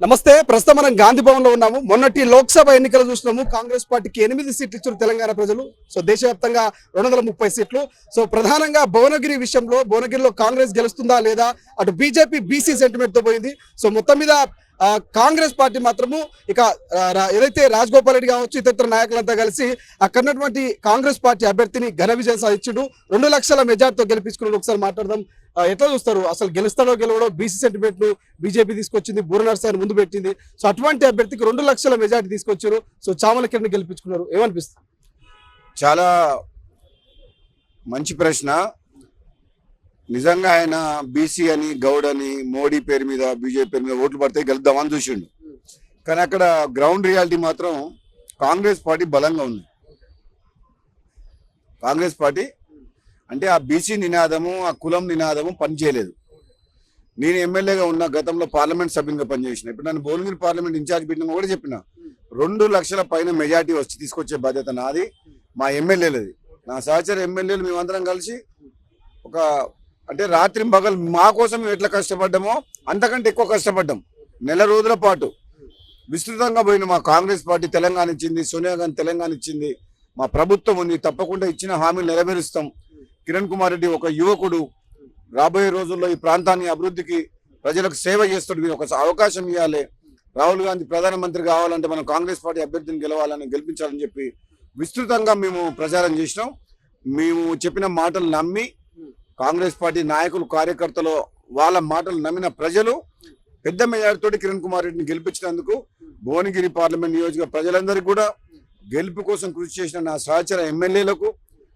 నమస్తే. ప్రస్తుతం మనం గాంధీ భవన్ లో ఉన్నాము. మొన్నటి లోక్సభ ఎన్నికలు చూసినాము. కాంగ్రెస్ పార్టీకి 8 సీట్లు ఇచ్చారు తెలంగాణ ప్రజలు. సో దేశవ్యాప్తంగా 230 సీట్లు. సో ప్రధానంగా భువనగిరి విషయంలో, భువనగిరిలో కాంగ్రెస్ గెలుస్తుందా లేదా, అటు బీజేపీ బీసీ సెంటిమెంట్ తో పోయింది. సో మొత్తం మీద కాంగ్రెస్ పార్టీ మాత్రము ఇక ఏదైతే రాజగోపాల్ రెడ్డి కావచ్చు, ఇతర నాయకులంతా కలిసి అక్కడ ఉన్నటువంటి కాంగ్రెస్ పార్టీ అభ్యర్థిని ఘన విజయం సాధించుడు. 2 లక్షల మెజార్టీతో గెలిపించుకున్నాడు. ఒకసారి మాట్లాడదాం. ఎట్లా చూస్తారు, అసలు గెలుస్తాడో గెలవడో? బీసీ సెంటిమెంట్ ను బీజేపీ తీసుకొచ్చింది, బూర నర్సాన్ని ముందు పెట్టింది. సో అటువంటి అభ్యర్థికి 2 లక్షల మెజార్టీ తీసుకొచ్చారు. సో చామల కిరణ్ గెలిపించుకున్నారు. ఏమనిపిస్తుంది? చాలా మంచి ప్రశ్న. నిజంగా ఆయన బీసీ అని, గౌడ్ అని, మోడీ పేరు మీద, బీజేపీ పేరు మీద ఓట్లు పడితే గెలుద్దామని చూసిండు. కానీ అక్కడ గ్రౌండ్ రియాలిటీ మాత్రం కాంగ్రెస్ పార్టీ బలంగా ఉంది. కాంగ్రెస్ పార్టీ అంటే ఆ బీసీ నినాదము, ఆ కులం నినాదము పనిచేయలేదు. నేను ఎమ్మెల్యేగా ఉన్న గతంలో పార్లమెంట్ సభ్యునిగా పనిచేసిన. ఇప్పుడు నన్ను భువనగిరి పార్లమెంట్ ఇన్ఛార్జ్ పెట్టిన కూడా చెప్పిన 2 లక్షల పైన మెజార్టీ వచ్చి తీసుకొచ్చే బాధ్యత నాది, మా ఎమ్మెల్యేలది. నా సహచర ఎమ్మెల్యేలు మేమందరం కలిసి ఒక అంటే రాత్రి పగలు మా కోసం మేము ఎట్లా కష్టపడ్డామో అంతకంటే ఎక్కువ కష్టపడ్డాం. 1 నెల రోజుల పాటు విస్తృతంగా పోయిన మా కాంగ్రెస్ పార్టీ తెలంగాణ ఇచ్చింది, సోనియా గాంధీ తెలంగాణ ఇచ్చింది, మా ప్రభుత్వం ఉంది, తప్పకుండా ఇచ్చిన హామీలు నెరవేరుస్తాం. కిరణ్ కుమార్ రెడ్డి ఒక యువకుడు, రాబోయే రోజుల్లో ఈ ప్రాంతాన్ని అభివృద్ధికి, ప్రజలకు సేవ చేస్తాడు, మీరు ఒక అవకాశం ఇవ్వాలి. రాహుల్ గాంధీ ప్రధానమంత్రి కావాలంటే మనం కాంగ్రెస్ పార్టీ అభ్యర్థిని గెలిపించాలని చెప్పి విస్తృతంగా మేము ప్రచారం చేసినాం. మేము చెప్పిన మాటలు నమ్మి కాంగ్రెస్ పార్టీ నాయకులు, కార్యకర్తలు, వాళ్ళ మాటలు నమ్మిన ప్రజలు పెద్ద మెజార్టీతోటి కిరణ్ కుమార్ రెడ్డిని గెలిపించినందుకు భువనగిరి పార్లమెంట్ నియోజక ప్రజలందరికీ కూడా, గెలుపు కోసం కృషి చేసిన నా సహచర ఎమ్మెల్యేలకు,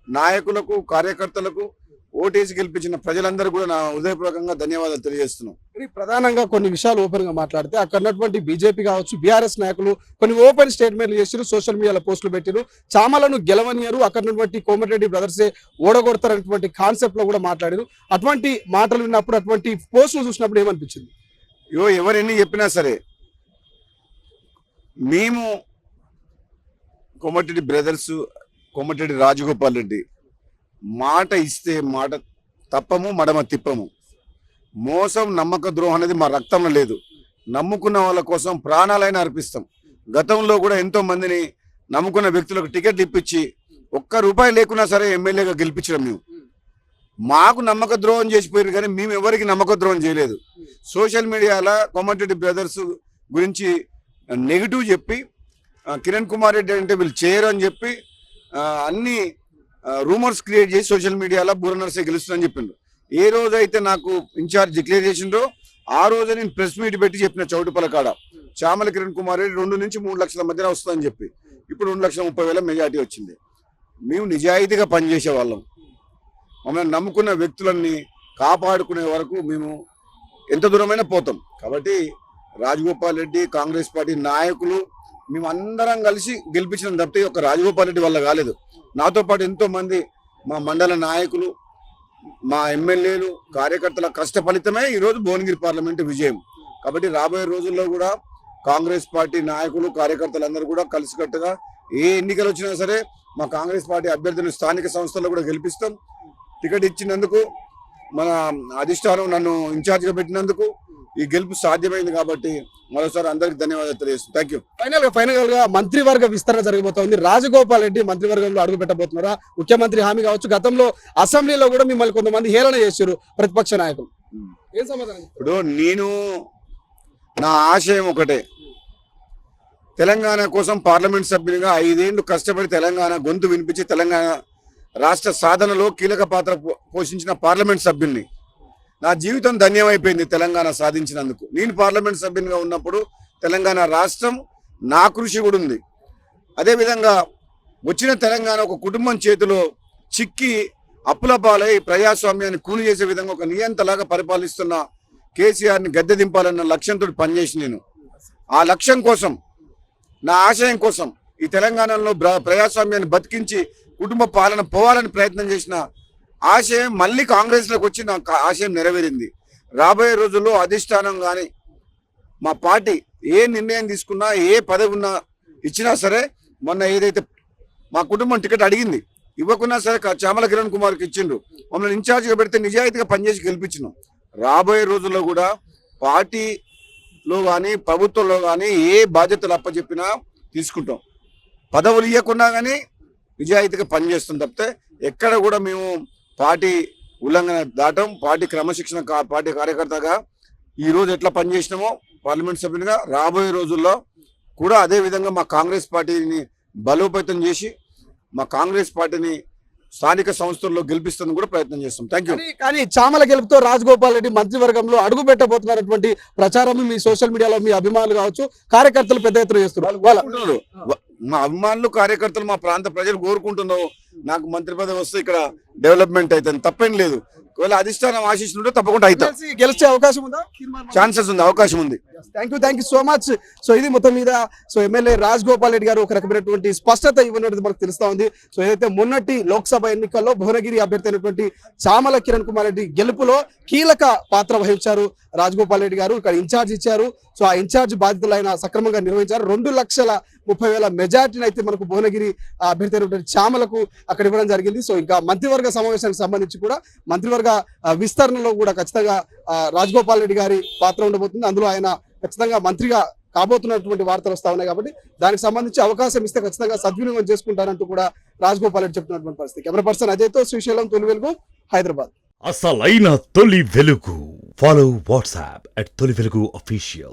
నాయకులకు, కార్యకర్తలకు, ఓటేసి గెలిపించిన ప్రజలందరూ కూడా నా హృదయపూర్వకంగా ధన్యవాదాలు తెలియజేస్తున్నాం. ప్రధానంగా కొన్ని విషయాలు ఓపెన్ గా మాట్లాడితే, అక్కడ ఉన్నటువంటి బీజేపీ కావచ్చు, బీఆర్ఎస్ నాయకులు కొన్ని ఓపెన్ స్టేట్మెంట్లు చేశారు, సోషల్ మీడియాలో పోస్టులు పెట్టారు. చామలను గెలవనియరు, అక్కడ ఉన్నటువంటి కోమటిరెడ్డి బ్రదర్సే ఓడగొడతారనేటువంటి కాన్సెప్ట్ లో కూడా మాట్లాడారు. అటువంటి మాటలు విన్నప్పుడు, అటువంటి పోస్టులు చూసినప్పుడు ఏమనిపించింది? ఎవరెన్ని చెప్పినా సరే మేము కోమటిరెడ్డి బ్రదర్స్, కోమటిరెడ్డి రాజగోపాల్ రెడ్డి మాట ఇస్తే మాట తప్పము, మడమ తిప్పము. మోసం, నమ్మక ద్రోహం అనేది మా రక్తంలో లేదు. నమ్ముకున్న వాళ్ళ కోసం ప్రాణాలైనా అర్పిస్తాం. గతంలో కూడా ఎంతో మందిని నమ్ముకున్న వ్యక్తులకు టికెట్లు ఇప్పించి ₹1 లేకున్నా సరే ఎమ్మెల్యేగా గెలిపించడం. మాకు నమ్మక ద్రోహం చేసిపోయారు, కానీ మేము ఎవరికి నమ్మక ద్రోహం చేయలేదు. సోషల్ మీడియాలో కోమటిరెడ్డి బ్రదర్స్ గురించి నెగిటివ్ చెప్పి, కిరణ్ కుమార్ రెడ్డి అంటే వీళ్ళు చేయరు అని చెప్పి అన్ని రూమర్స్ క్రియేట్ చేసి సోషల్ మీడియాలో బూర నర్సే గెలుస్తుందని చెప్పిండ్రు. ఏ రోజైతే నాకు ఇన్ఛార్జ్ డిక్లేర్ చేసిండ్రో ఆ రోజే నేను ప్రెస్ మీట్ పెట్టి చెప్పిన చౌటుపల కాడ, చామల కిరణ్ కుమార్ రెడ్డి 2 నుంచి 3 లక్షల మధ్యన వస్తుందని చెప్పి. ఇప్పుడు 2,30,000 మెజార్టీ వచ్చింది. మేము నిజాయితీగా పనిచేసే వాళ్ళం. మమ్మల్ని నమ్ముకున్న వ్యక్తులన్నీ కాపాడుకునే వరకు మేము ఎంత దూరమైనా పోతాం. కాబట్టి రాజగోపాల్ రెడ్డి, కాంగ్రెస్ పార్టీ నాయకులు మేము అందరం కలిసి గెలిపించడం తప్పితే ఒక రాజగోపాల్ రెడ్డి వల్ల కాలేదు. నాతో పాటు ఎంతో మంది మా మండల నాయకులు, మా ఎమ్మెల్యేలు, కార్యకర్తల కష్ట ఫలితమే ఈరోజు భువనగిరి పార్లమెంటు విజయం. కాబట్టి రాబోయే రోజుల్లో కూడా కాంగ్రెస్ పార్టీ నాయకులు, కార్యకర్తలందరూ కూడా కలిసికట్టుగా ఏ ఎన్నికలు వచ్చినా సరే మా కాంగ్రెస్ పార్టీ అభ్యర్థులను స్థానిక సంస్థల్లో కూడా గెలిపిస్తాం. టికెట్ ఇచ్చినందుకు, మన అధిష్టానం నన్ను ఇన్ఛార్జ్గా పెట్టినందుకు ఈ గెలుపు సాధ్యమైంది. కాబట్టి మరోసారి అందరికి ధన్యవాదాలు తెలియజేస్తాను. Thank you. ఫైనల్ గా మంత్రివర్గ విస్తరణ జరగబోతోంది. రాజగోపాల్ రెడ్డి మంత్రివర్గంలో అడుగు పెట్టబోతున్నారా? ముఖ్యమంత్రి హామీ కావచ్చు, గతంలో అసెంబ్లీలో కూడా మిమ్మల్ని కొంతమంది హేళన చేశారు ప్రతిపక్ష నాయకులు. ఏం సమాధానం? ఇప్పుడు నా ఆశయం ఒకటే, తెలంగాణ కోసం పార్లమెంట్ సభ్యునిగా 5 ఏళ్లు కష్టపడి తెలంగాణ గొంతు వినిపించి తెలంగాణ రాష్ట్ర సాధనలో కీలక పాత్ర పోషించిన పార్లమెంట్ సభ్యుల్ని. నా జీవితం ధన్యమైపోయింది తెలంగాణ సాధించినందుకు. నేను పార్లమెంట్ సభ్యునిగా ఉన్నప్పుడు తెలంగాణ రాష్ట్రం నా కృషి కూడా ఉంది. అదేవిధంగా వచ్చిన తెలంగాణ ఒక కుటుంబం చేతిలో చిక్కి అప్పుల పాలై ప్రజాస్వామ్యాన్ని కూలి చేసే విధంగా ఒక నియంతలాగా పరిపాలిస్తున్న కేసీఆర్ని గద్దె దింపాలన్న లక్ష్యంతో పనిచేసి నేను ఆ లక్ష్యం కోసం, నా ఆశయం కోసం ఈ తెలంగాణలో ప్రజాస్వామ్యాన్ని బతికించి కుటుంబ పాలన పోవాలని ప్రయత్నం చేసిన ఆశయం మళ్ళీ కాంగ్రెస్లోకి వచ్చి నా ఆశయం నెరవేరింది. రాబోయే రోజుల్లో అధిష్టానం కానీ మా పార్టీ ఏ నిర్ణయం తీసుకున్నా, ఏ పదవి ఉన్నా ఇచ్చినా సరే, మొన్న ఏదైతే మా కుటుంబం టికెట్ అడిగింది ఇవ్వకున్నా సరే చామల కిరణ్ కుమార్కి ఇచ్చిండ్రు, మమ్మల్ని ఇన్ఛార్జ్గా పెడితే నిజాయితీగా పనిచేసి గెలిపించినాం. రాబోయే రోజుల్లో కూడా పార్టీ లో కానీ ప్రభుత్వంలో కానీ ఏ బాధ్యతలు అప్పచెప్పినా తీసుకుంటాం. పదవులు ఇవ్వకుండా కానీ నిజాయితీగా పనిచేస్తాం తప్పితే ఎక్కడ కూడా మేము పార్టీ ఉల్లంఘన దాటం. పార్టీ క్రమశిక్షణ పార్టీ కార్యకర్తగా ఈ రోజు ఎట్లా పనిచేసినామో పార్లమెంట్ సభ్యునిగా రాబోయే రోజుల్లో కూడా అదే విధంగా మా కాంగ్రెస్ పార్టీని బలోపేతం చేసి మా కాంగ్రెస్ పార్టీని స్థానిక సంస్థల్లో గెలిపిస్తుంది కూడా ప్రయత్నం చేస్తాం. Thank you. కానీ చామల గెలుపుతో రాజగోపాల్ రెడ్డి మంత్రివర్గంలో అడుగు పెట్టబోతున్నటువంటి ప్రచారం మీ సోషల్ మీడియాలో మీ అభిమానులు కావచ్చు, కార్యకర్తలు పెద్ద ఎత్తున చేస్తున్నారు. మా అభిమానులు కార్యకర్తలు మా ప్రాంత ప్రజలు కోరుకుంటున్నావు నాకు మంత్రి పదవి వస్తే ఇక్కడ డెవలప్మెంట్ అవుతుంది, తప్పేం లేదు. ఒకవేళ అధిష్టానం ఆశిస్తుంటే తప్పకుండా అవుతాం. గెలిచే అవకాశం ఉందా? ఛాన్సెస్ ఉంది, అవకాశం ఉంది. Thank you so much. So ఇది మొత్తం మీద సో ఎమ్మెల్యే రాజగోపాల్ రెడ్డి గారు ఒక రకమైనటువంటి స్పష్టత ఇవ్వనట్టు మనకు తెలుస్తా ఉంది. సో ఏదైతే మొన్నటి లోక్సభ ఎన్నికల్లో భువనగిరి అభ్యర్థి అయినటువంటి చామల కిరణ్ కుమార్ రెడ్డి గెలుపులో కీలక పాత్ర వహించారు రాజగోపాల్ రెడ్డి గారు. ఇక్కడ ఇన్ఛార్జ్ ఇచ్చారు. సో ఆ ఇన్ఛార్జ్ బాధ్యతలు ఆయన సక్రమంగా నిర్వహించారు. 2,30,000 మెజార్టీని అయితే మనకు భువనగిరి అభ్యర్థి అయినటువంటి చామలకు అక్కడ ఇవ్వడం జరిగింది. సో ఇంకా మంత్రివర్గ సమావేశానికి సంబంధించి కూడా మంత్రివర్గ విస్తరణలో కూడా ఖచ్చితంగా రాజగోపాల్ రెడ్డి గారి పాత్ర ఉండబోతుంది. అందులో ఆయన ఖచ్చితంగా మంత్రిగా కాబోతున్నటువంటి వార్తలు వస్తా ఉన్నాయి కాబట్టి దానికి సంబంధించి అవకాశం ఇస్తే ఖచ్చితంగా సద్వినియోగం చేసుకుంటారంటూ కూడా రాజగోపాల్ రెడ్డి చెప్తున్నటువంటి పరిస్థితి. కెమెరా పర్సన్ అజయ్తో శ్రీశైలం, తొలి వెలుగు, హైదరాబాద్. అసలైన తొలి వెలుగు. ఫాలో వాట్సాప్ @తొలి వెలుగు official.